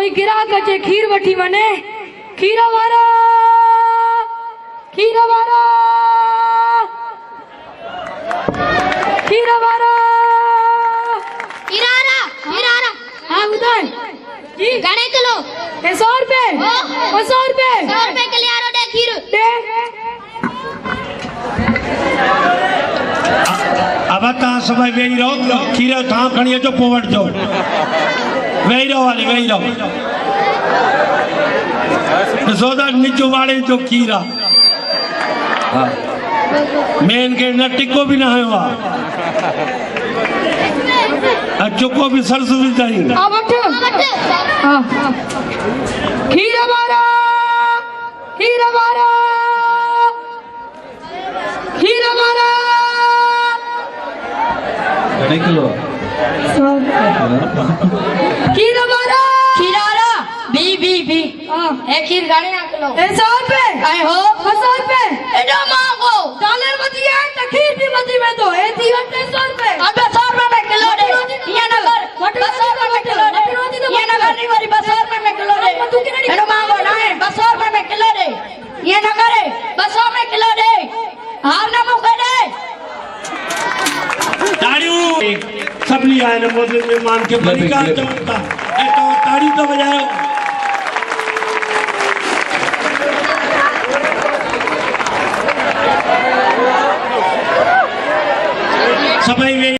कोई गिरा कचे खीर वठी वने खीरा वारा खीरा वारा खीरा वारा खीरा हाँ उधर जी गणे किलो 100 रुपए 100 रुपए 100 रुपए के लिए दे खीर दे अब तव्हां सभई वेही रहो खीर तव्हां खणी अचो पोइ वठिजो वेही रहो हाली वेही रहो ॾिसो त निचो वाड़े जो खीर आहे मेन खे न टिको बि न हयो आहे चुको भी सरस विझाई हाँ खीर वारा खीर वारा खीर वारा किलो खीर वारा खीरारा बी एक खीर गणे किलो 100 रुपए आए हो 100 रुपए एडो मांगो डॉलर मती है त खीर भी मती में तो ए थी 100 रुपए अब 100 रुपए में किलो दे ये नगर 200 रुपए में किलो दे ये नगर नहीं वाली 200 रुपए में किलो दे एडो मांगो ना है 200 रुपए में किलो दे ये नगर है 200 में किलो दे हार ना मुके दे ताड़ियों सभनी आए न मोदी मेहमान के बलिकार चवता ए तो ताड़ी तो बजायो सभई